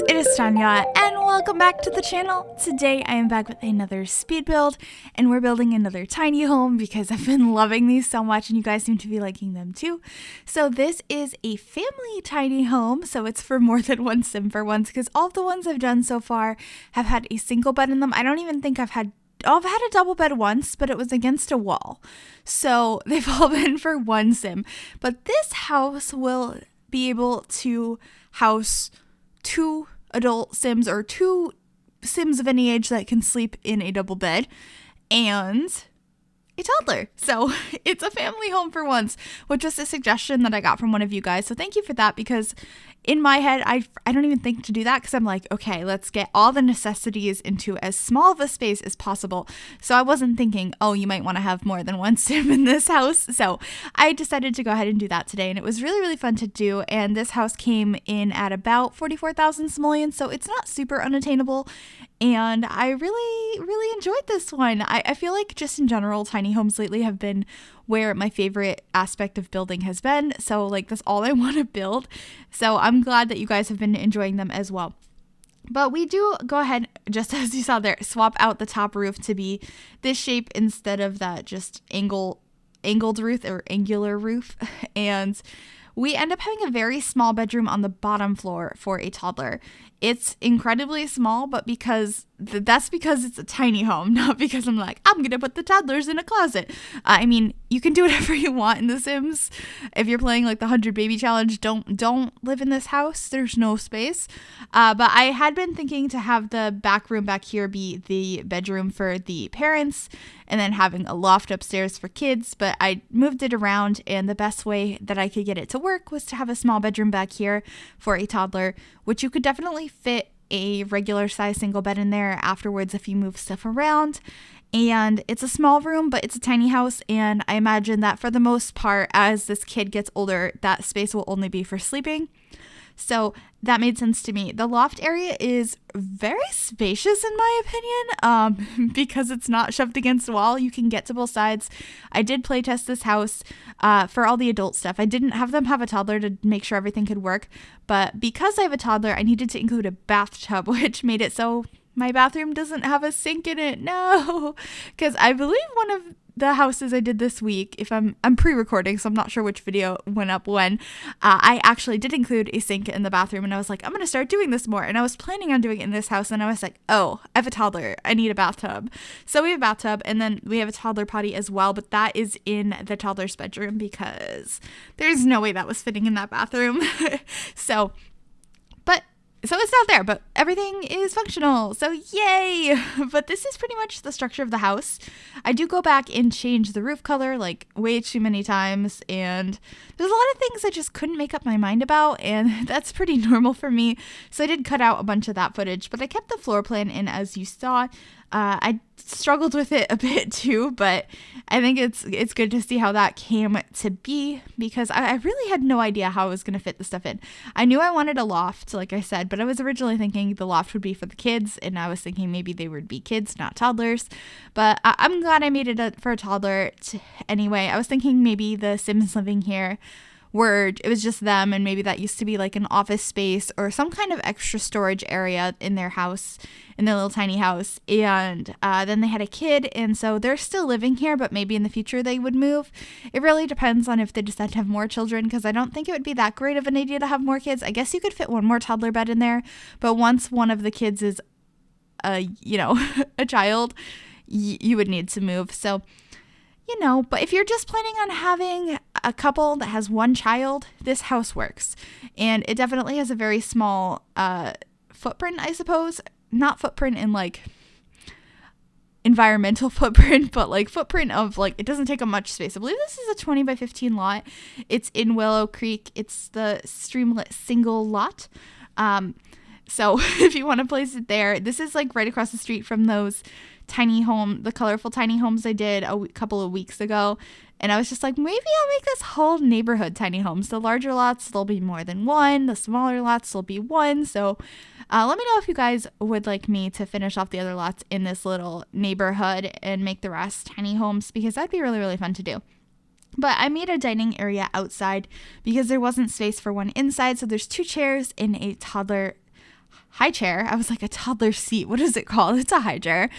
it is Tanya, and welcome back to the channel. Today I am back with another speed build, and we're building another tiny home because I've been loving these so much and you guys seem to be liking them too. So this is a family tiny home, so it's for more than one sim for once, because all of the ones I've done so far have had a single bed in them. I don't even think I've had a double bed once, but it was against a wall. So they've all been for one sim. But this house will be able to house two adult sims, or two sims of any age that can sleep in a double bed, and a toddler. So it's a family home for once, which was a suggestion that I got from one of you guys. So thank you for that, because in my head, I don't even think to do that, because I'm like, okay, let's get all the necessities into as small of a space as possible. So I wasn't thinking, oh, you might want to have more than one sim in this house. So I decided to go ahead and do that today, and it was really, really fun to do. And this house came in at about 44,000 simoleons, so it's not super unattainable. And I really, really enjoyed this one. I feel like just in general, tiny homes lately have been where my favorite aspect of building has been. So like, that's all I want to build. So I'm glad that you guys have been enjoying them as well. But we do go ahead, just as you saw there, swap out the top roof to be this shape instead of that just angled roof or angular roof. And we end up having a very small bedroom on the bottom floor for a toddler. It's incredibly small, but that's because it's a tiny home, not because I'm like, I'm gonna put the toddlers in a closet. I mean, you can do whatever you want in The Sims. If you're playing like the 100 Baby Challenge, don't live in this house. There's no space. But I had been thinking to have the back room back here be the bedroom for the parents, and then having a loft upstairs for kids. But I moved it around, and the best way that I could get it to work was to have a small bedroom back here for a toddler, which you could definitely fit a regular size single bed in there afterwards if you move stuff around. And it's a small room, but it's a tiny house, and I imagine that for the most part, as this kid gets older, that space will only be for sleeping. So that made sense to me. The loft area is very spacious in my opinion, because it's not shoved against the wall. You can get to both sides. I did play test this house for all the adult stuff. I didn't have them have a toddler to make sure everything could work, but because I have a toddler, I needed to include a bathtub, which made it so my bathroom doesn't have a sink in it. No, because I believe one of the houses I did this week, if I'm pre-recording, so I'm not sure which video went up when, I actually did include a sink in the bathroom, and I was like, I'm going to start doing this more. And I was planning on doing it in this house, and I was like, oh, I have a toddler. I need a bathtub. So we have a bathtub, and then we have a toddler potty as well, but that is in the toddler's bedroom because there's no way that was fitting in that bathroom. So it's not there, but everything is functional. So yay! But this is pretty much the structure of the house. I do go back and change the roof color like way too many times, and there's a lot of things I just couldn't make up my mind about, and that's pretty normal for me. So I did cut out a bunch of that footage, but I kept the floor plan in as you saw. I struggled with it a bit too, but I think it's good to see how that came to be, because I really had no idea how I was going to fit the stuff in. I knew I wanted a loft, like I said, but I was originally thinking the loft would be for the kids, and I was thinking maybe they would be kids, not toddlers. But I'm glad I made it for a toddler anyway. I was thinking maybe the Sims living here it was just them, and maybe that used to be like an office space or some kind of extra storage area in their house, in their little tiny house. And then they had a kid, and so they're still living here, but maybe in the future they would move. It really depends on if they decide to have more children, because I don't think it would be that great of an idea to have more kids. I guess you could fit one more toddler bed in there, but once one of the kids is a child, you would need to move. So but if you're just planning on having a couple that has one child, this house works. And it definitely has a very small footprint, I suppose. Not footprint in like environmental footprint, but like footprint of like, it doesn't take up much space. I believe this is a 20 by 15 lot. It's in Willow Creek. It's the Streamlet single lot. So if you want to place it there, this is like right across the street from those the colorful tiny homes I did a couple of weeks ago. And I was just like, maybe I'll make this whole neighborhood tiny homes. The larger lots, there'll be more than one. The smaller lots, there'll be one. So let me know if you guys would like me to finish off the other lots in this little neighborhood and make the rest tiny homes, because that'd be really, really fun to do. But I made a dining area outside because there wasn't space for one inside. So there's 2 chairs in a toddler high chair. I was like, a toddler seat. What is it called? It's a high chair.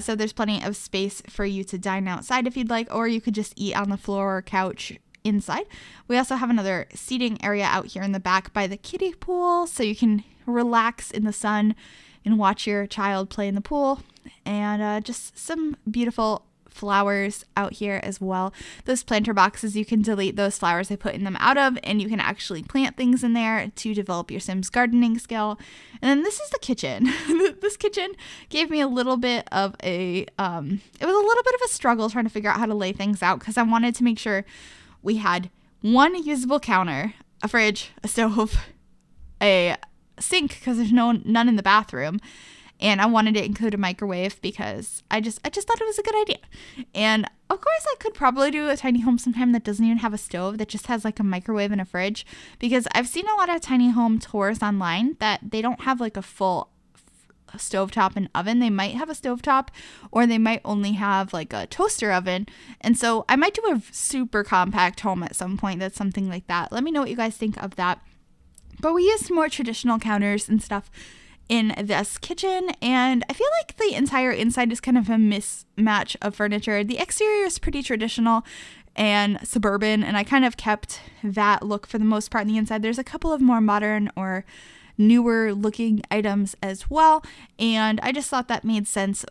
So there's plenty of space for you to dine outside if you'd like, or you could just eat on the floor or couch inside. We also have another seating area out here in the back by the kiddie pool, so you can relax in the sun and watch your child play in the pool. And just some beautiful flowers out here as well. Those planter boxes, you can delete those flowers I put in them out of, and you can actually plant things in there to develop your Sims gardening skill. And then this is the kitchen. This kitchen gave me a little bit of a it was a little bit of a struggle trying to figure out how to lay things out, because I wanted to make sure we had one usable counter, a fridge, a stove, a sink, because there's none in the bathroom. And I wanted to include a microwave because I just thought it was a good idea. And of course I could probably do a tiny home sometime that doesn't even have a stove, that just has like a microwave and a fridge, because I've seen a lot of tiny home tours online that they don't have like a full stovetop and oven. They might have a stovetop, or they might only have like a toaster oven. And so I might do a super compact home at some point that's something like that. Let me know what you guys think of that. But we used more traditional counters and stuff in this kitchen, and I feel like the entire inside is kind of a mismatch of furniture. The exterior is pretty traditional and suburban, and I kind of kept that look for the most part. In the inside, there's a couple of more modern or newer looking items as well, and I just thought that made sense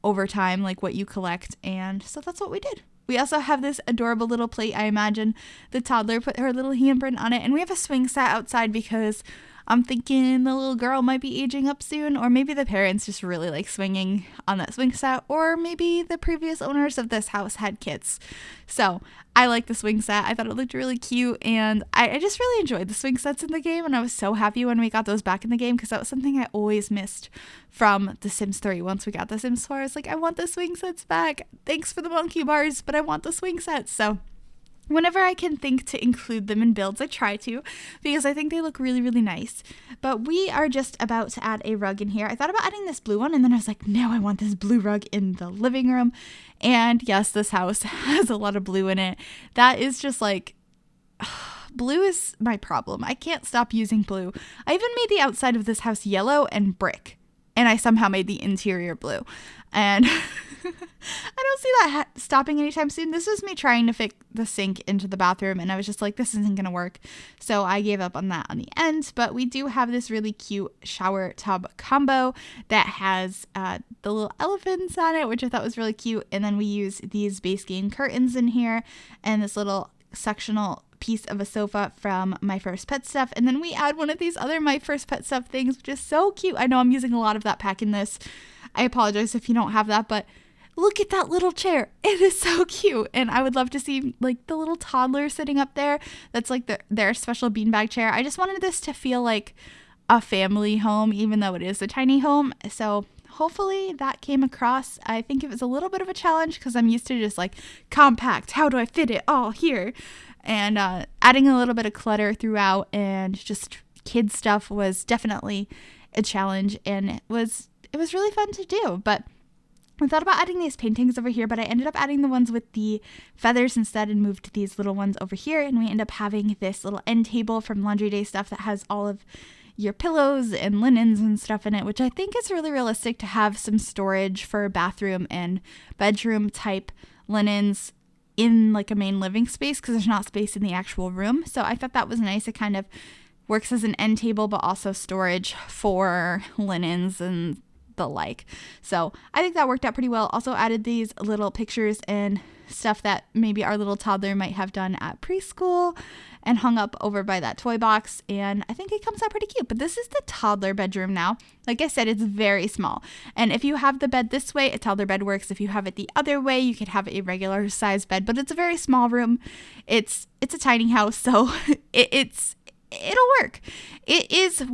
over time, like what you collect, and so that's what we did. We also have this adorable little plate. I imagine the toddler put her little handprint on it, and we have a swing set outside because I'm thinking the little girl might be aging up soon, or maybe the parents just really like swinging on that swing set, or maybe the previous owners of this house had kids. So I like the swing set. I thought it looked really cute, and I just really enjoyed the swing sets in the game, and I was so happy when we got those back in the game, because that was something I always missed from The Sims 3. Once we got The Sims 4, I was like, I want the swing sets back. Thanks for the monkey bars, but I want the swing sets. So whenever I can think to include them in builds, I try to, because I think they look really, really nice. But we are just about to add a rug in here. I thought about adding this blue one, and then I was like, no, I want this blue rug in the living room. And yes, this house has a lot of blue in it. That is just like, blue is my problem. I can't stop using blue. I even made the outside of this house yellow and brick, and I somehow made the interior blue. And I don't see that stopping anytime soon. This is me trying to fit the sink into the bathroom, and I was just like, this isn't going to work. So I gave up on that on the end. But we do have this really cute shower tub combo that has the little elephants on it, which I thought was really cute. And then we use these base game curtains in here, and this little sectional piece of a sofa from My First Pet Stuff. And then we add one of these other My First Pet Stuff things, which is so cute. I know I'm using a lot of that pack in this. I apologize if you don't have that, but look at that little chair. It is so cute. And I would love to see like the little toddler sitting up there. That's like their special beanbag chair. I just wanted this to feel like a family home, even though it is a tiny home. So hopefully that came across. I think it was a little bit of a challenge because I'm used to just like compact. How do I fit it all here? And adding a little bit of clutter throughout and just kid stuff was definitely a challenge, and it was really fun to do. But I thought about adding these paintings over here, but I ended up adding the ones with the feathers instead and moved these little ones over here, and we end up having this little end table from Laundry Day Stuff that has all of your pillows and linens and stuff in it, which I think is really realistic to have some storage for bathroom and bedroom type linens in like a main living space, because there's not space in the actual room. So I thought that was nice. It kind of works as an end table, but also storage for linens and the like. So I think that worked out pretty well. Also added these little pictures and stuff that maybe our little toddler might have done at preschool and hung up over by that toy box, and I think it comes out pretty cute. But this is the toddler bedroom now. Like I said, it's very small, and if you have the bed this way, a toddler bed works. If you have it the other way, you could have a regular size bed, but it's a very small room. It's a tiny house, so it'll work. It is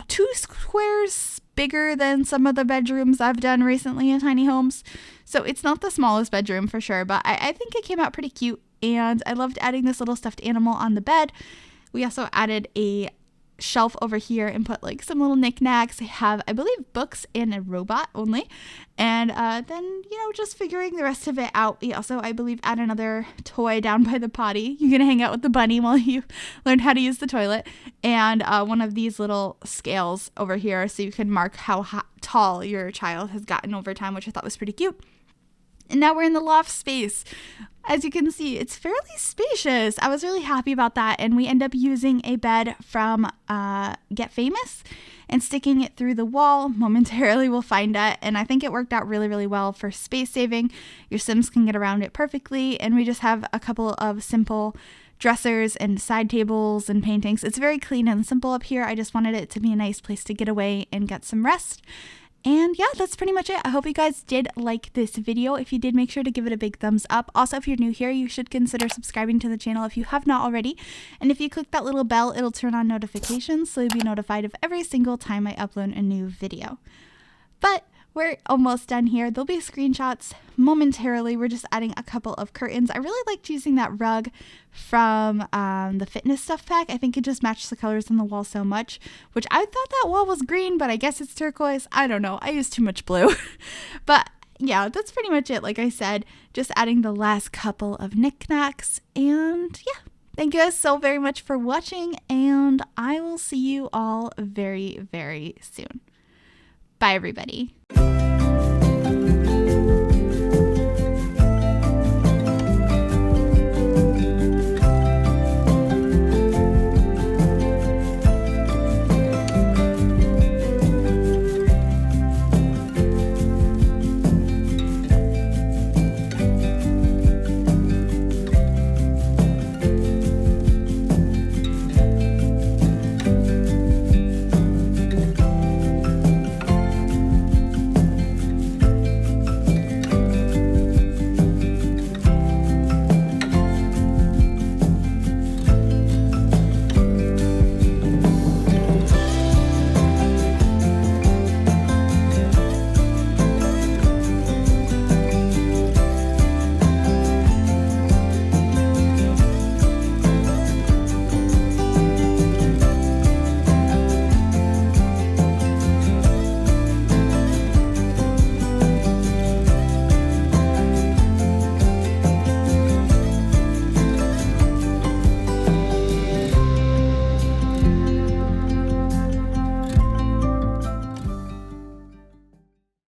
2 squares bigger than some of the bedrooms I've done recently in tiny homes. So it's not the smallest bedroom for sure, but I think it came out pretty cute. And I loved adding this little stuffed animal on the bed. We also added a shelf over here and put like some little knickknacks. I have, I believe, books and a robot only. And then, you know, just figuring the rest of it out. We also, I believe, add another toy down by the potty. You can hang out with the bunny while you learn how to use the toilet. And one of these little scales over here so you can mark how tall your child has gotten over time, which I thought was pretty cute. And now we're in the loft space. As you can see, it's fairly spacious. I was really happy about that. And we end up using a bed from Get Famous and sticking it through the wall. Momentarily we'll find it. And I think it worked out really, really well for space saving. Your Sims can get around it perfectly. And we just have a couple of simple dressers and side tables and paintings. It's very clean and simple up here. I just wanted it to be a nice place to get away and get some rest. And yeah, that's pretty much it. I hope you guys did like this video. If you did, make sure to give it a big thumbs up. Also, if you're new here, you should consider subscribing to the channel if you have not already. And if you click that little bell, it'll turn on notifications so you'll be notified of every single time I upload a new video. But we're almost done here. There'll be screenshots momentarily. We're just adding a couple of curtains. I really liked using that rug from the fitness stuff pack. I think it just matched the colors on the wall so much, which I thought that wall was green, but I guess it's turquoise. I don't know. I used too much blue. But yeah, that's pretty much it. Like I said, just adding the last couple of knickknacks. And yeah, thank you guys so very much for watching, and I will see you all very, very soon. Bye, everybody.